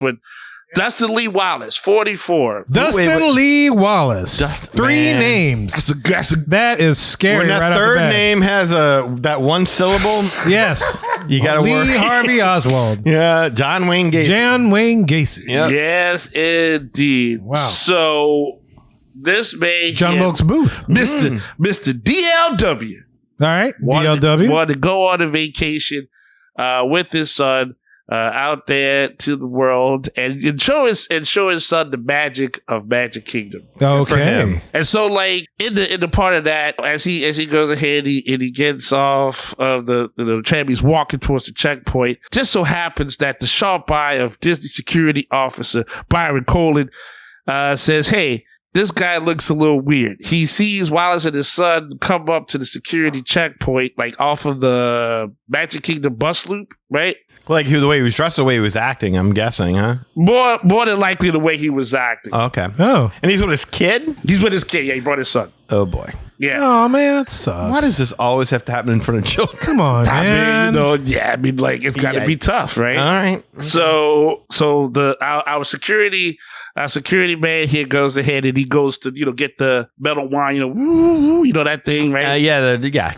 But Dustin Lee Wallace, 44. Dustin Lee Wallace. Three names. That is scary. When that third name has that one syllable, yes, you got to work. Lee Harvey Oswald. Yeah, John Wayne Gacy. Yep. Yes, indeed. Wow. So this man, John Wilkes Booth, Mr. DLW. All right, DLW wanted to go on a vacation with his son. Out there to the world and show his son the magic of Magic Kingdom. Okay. And so like in the part of that, as he goes ahead and he gets off of the tram, he's walking towards the checkpoint. Just so happens that the sharp eye of Disney security officer Byron Colin says, "Hey, this guy looks a little weird." He sees Wallace and his son come up to the security checkpoint, like off of the Magic Kingdom bus loop, right? Like the way he was dressed, the way he was acting, I'm guessing, huh? More than likely the way he was acting. Okay. Oh. And he's with his kid? He's with his kid. Yeah, he brought his son. Oh, boy. Yeah. Oh, man, that sucks. Why does this always have to happen in front of children? Come on, man. Like, it's got to be tough, right? All right. So our security man here goes ahead and he goes to, get the metal wand, that thing, right?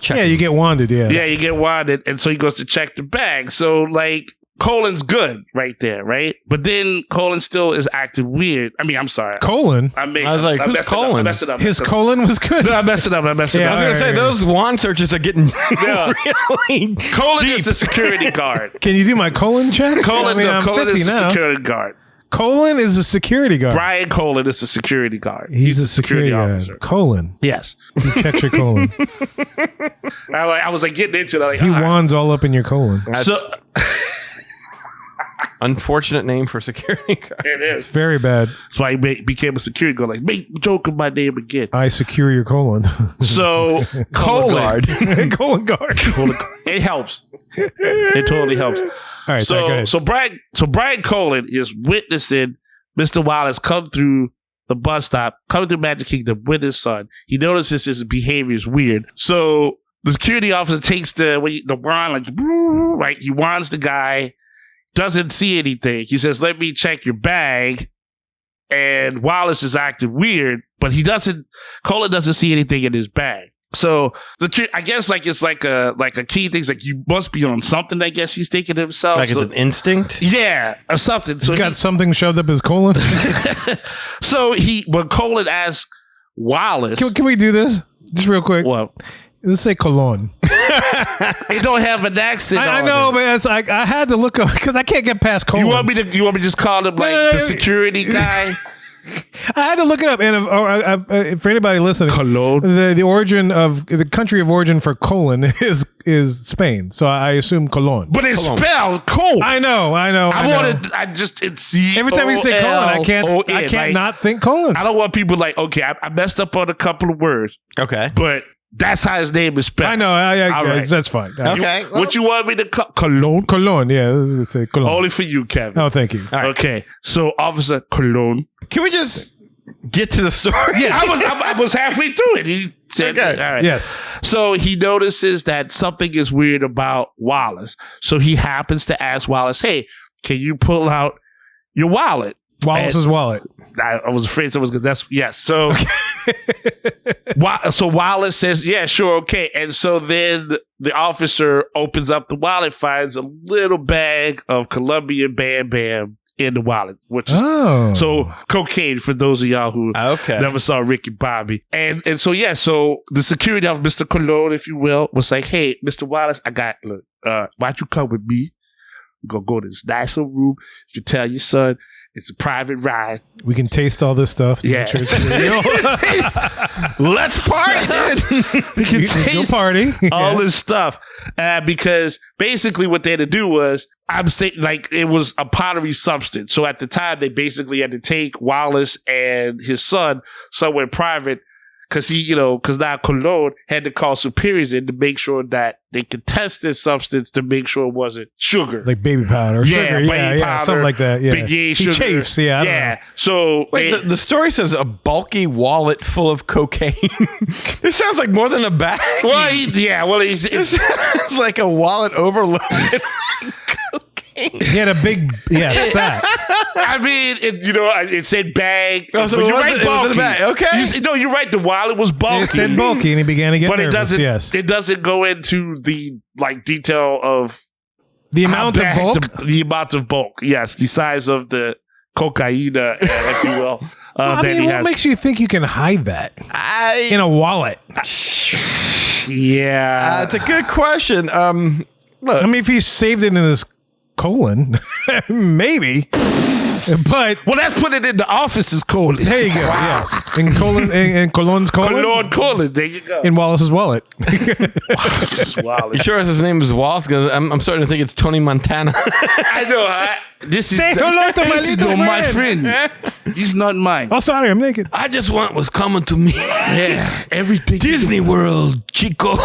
Check. Yeah, you get wanded, yeah. Yeah, you get wanded. And so he goes to check the bag. So, like, Colin's good right there, right? But then Colin still is acting weird. I mean, I'm sorry. Colin? I was like, who's Colin? I messed it up. His colon was good. No, I messed it up. I was going to say, those wand searches are getting really Colin is the security guard. Can you do my colon check? Colin is the now. security guard. Colin is a security guard. Brian Colin is a security guard. He's a security officer. Colin. Yes. He checks your colon. I was like getting into it. Like, he wands all up in your colon. So unfortunate name for security guard. It is. It's very bad. That's why he became a security guard. Like, make joke of my name again. I secure your colon. So colon guard. Colon guard. It helps. It totally helps. All right. So Brian Colin is witnessing Mr. Wallace come through the bus stop, coming through Magic Kingdom with his son. He notices his behavior is weird. So the security officer takes the wand, like, right? He wands the guy. Doesn't see anything. He says, "Let me check your bag." And Wallace is acting weird, but Colin doesn't see anything in his bag. So I guess like it's like a key thing's like you must be on something. I guess he's thinking to himself, like it's an instinct, yeah, or something. He's got something shoved up his colon. So when Colin asks Wallace, can we do this just real quick? What? Let's say Cologne. They don't have an accent. I know, but it's like I had to look up because I can't get past Colon. You want me to just call him the security guy? I had to look it up, and for anybody listening, Cologne. The origin of the country of origin for colon is Spain, so I assume Cologne. But it's spelled colon. I know. It's every time you say colon, I can't not think colon. I don't want people like, okay, I messed up on a couple of words. Okay, but that's how his name is spelled. I know. Right. That's fine. Okay. What you want me to call? Cologne? Cologne, yeah. Let's say Cologne. Only for you, Kevin. Oh, thank you. Right. Okay. So, Officer Cologne. Can we just get to the story? Yeah, I was halfway through it. He said, okay. All right. Yes. So, he notices that something is weird about Wallace. So, he happens to ask Wallace, "Hey, can you pull out your wallet?" Wallace's wallet. I was afraid someone was going to. Yes. So, so Wallace says, "Yeah, sure, okay." And so then the officer opens up the wallet, finds a little bag of Colombian Bam Bam in the wallet, which is so cocaine for those of y'all who never saw Ricky Bobby. And so the security of Mr. Cologne, if you will, was like, "Hey, Mr. Wallace, look, why don't you come with me? We're going to go to this nice little room. You can tell your son it's a private ride. We can taste all this stuff. Yeah. Let's party, dude. We can taste go party. all this stuff. Because basically what they had to do was, I'm saying, like, it was a pottery substance. So at the time, they basically had to take Wallace and his son somewhere private because now Cologne had to call superiors in to make sure that they could test this substance to make sure it wasn't sugar. Like baby powder. Yeah, sugar. baby powder. Something like that. Yeah. Big he sugar. chafes. Yeah. Yeah. So wait, the story says a bulky wallet full of cocaine. This sounds like more than a bag. Well, it sounds like a wallet overloaded. Cocaine. He had a big sack. I mean, it said bag. Oh, so but it you're wasn't- right, it was in bulky. a bag. Okay. No, you're right. The wallet was bulky. It said bulky, and he began to get but it nervous. doesn't. Yes, It doesn't go into the detail of the how amount of bad bulk. The amount of bulk. Yes, the size of the cocaine, if you will. I that mean, he what has. makes you think you can hide that in a wallet? Yeah, It's a good question. Look, I mean, if he saved it in his colon, maybe. But well, that's put it in the office's colon. there you go. Yes, in Colon's colon. Lord colon. There you go. In Wallace's wallet. Wow. you sure his name is Wallace? Because I'm starting to think it's Tony Montana. I know. This is Say hello to my this is little my friend. friend. He's not mine. Oh, sorry, I'm naked. I just want what's coming to me. Yeah, everything. Disney World, Chico,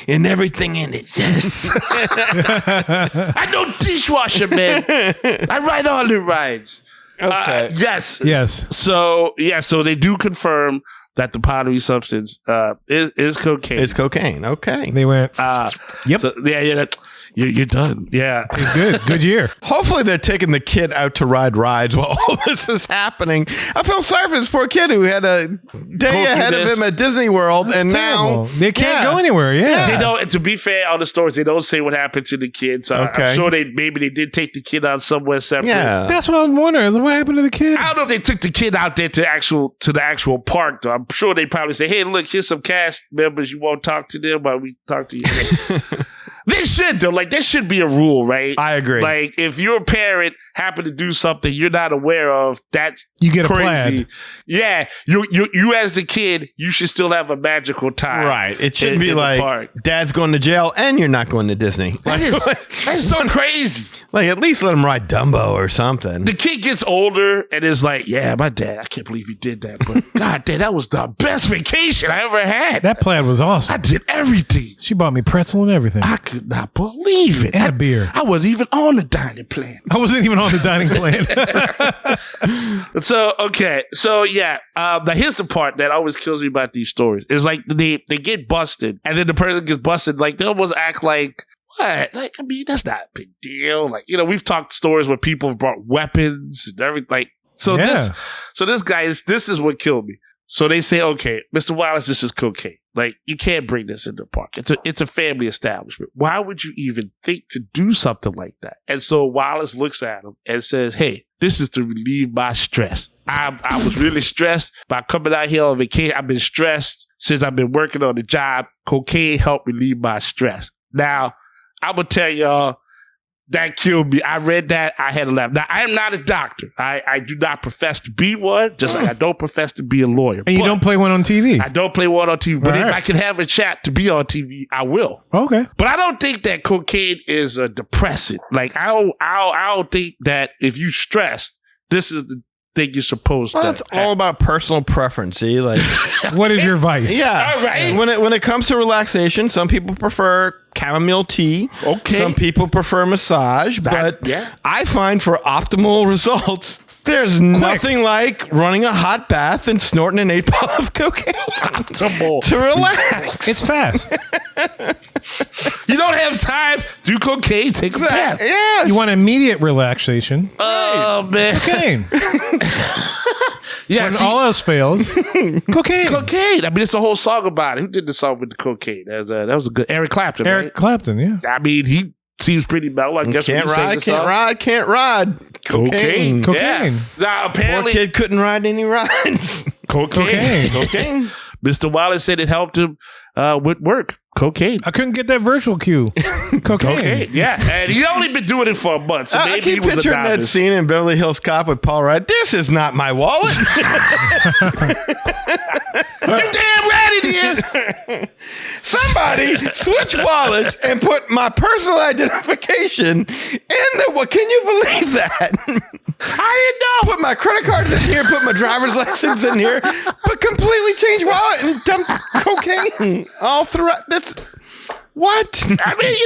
and everything in it. Yes. I know dishwasher, man. I ride all the rides. Okay. Yes. Yes. So they do confirm that the powdery substance is cocaine. It's cocaine. Okay. They went. Yep. So, yeah. You're done. Yeah. Good year. Hopefully they're taking the kid out to ride rides while all this is happening. I feel sorry for this poor kid who had a day ahead of him at Disney World, and Terrible. now They can't go anywhere. Yeah. They don't. To be fair, on the stories, they don't say what happened to the kid. So Okay. I'm sure maybe they did take the kid out somewhere separate. Yeah. That's what I'm wondering. Is what happened to the kid? I don't know if they took the kid out there to the actual park though. I'm sure they probably say, "Hey, look, here's some cast members. You won't talk to them, but we talk to you." They should though. Like there should be a rule, right? I agree. Like if your parent happen to do something you're not aware of, that's You get a crazy. plaid. Yeah, you as the kid, you should still have a magical time. Right. It shouldn't be in the like park. dad's going to jail and you're not going to Disney. That's so crazy. Like at least let him ride Dumbo or something. The kid gets older and is like, yeah, my dad, I can't believe he did that. But God damn, that was the best vacation I ever had. That plaid was I awesome. did everything. She bought me pretzel and everything. I could not believe it. And a beer. I wasn't even on the dining plan. I wasn't even on the dining plan. So, okay. So, yeah. Now, here's the part that always kills me about these stories. Is like they get busted and then the person gets busted. Like they almost act like, what? Like, I mean, that's not a big deal. Like, we've talked stories where people have brought weapons and everything. Like, so Yeah. this guy this is what killed me. So they say, okay, Mr. Wallace, this is cocaine. Like, you can't bring this in the park. It's a family establishment. Why would you even think to do something like that? And so Wallace looks at him and says, hey, this is to relieve my stress. I was really stressed by coming out here on vacation. I've been stressed since I've been working on the job. Cocaine helped relieve my stress. Now, I'm going to tell y'all, that killed me. I read that. I had to laugh. Now, I am not a doctor. I do not profess to be one, just like I don't profess to be a lawyer. And you But don't play one on TV. I don't play one on TV. But if Right. I can have a chat to be on TV, I will. Okay. But I don't think that cocaine is a depressant. Like, I don't think that if you stressed, this is the thing you're supposed Well, to it's all about personal preference. See, like What is your vice? yeah. All right. When it comes to relaxation, some people prefer chamomile tea. Okay. Some people prefer massage, but yeah. I find for optimal results, there's nothing like running a hot bath and snorting an 8-ball of cocaine to relax. It's fast. You don't have time. Do cocaine. Take a bath. Yes. You want immediate relaxation. Oh, man. Cocaine. Yeah, When see, all else fails, cocaine. cocaine. I mean, it's a whole song about it. Who did the song with the cocaine? That was a good Eric Clapton. Eric Right? Clapton, yeah. I mean, he seems pretty mellow. I guess Can't when he sang ride, the song. can't ride. Cocaine. Cocaine. Yeah. Now, Poor apparently, kid couldn't ride any rides. cocaine. Cocaine. Mr. Wallace said it helped him with work. Cocaine. I couldn't get that virtual cue. Cocaine. Cocaine. Yeah. And he's only been doing it for a month. So I maybe keep he was a picturing that novice. scene in Beverly Hills Cop with Paul Rudd. This is not my wallet. You damn right it is. Somebody switch wallets and put my personal identification in the. What? Can you believe that? I didn't know. Put my credit cards in here, put my driver's license in here, but completely change wallet and dump cocaine all throughout. That's what? I mean,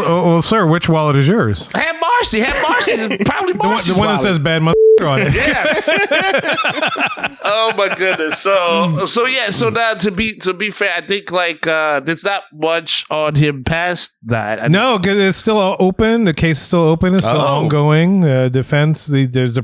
Well, sir, which wallet is yours? have Marcy. Have Marcy is probably The one Marcy's that wallet. says bad mother. on it. Yes. Oh my goodness. So yeah. So now to be fair, I think like there's not much on him past that. No, 'cause it's still open. The case is still open. It's still ongoing. Defense. There's a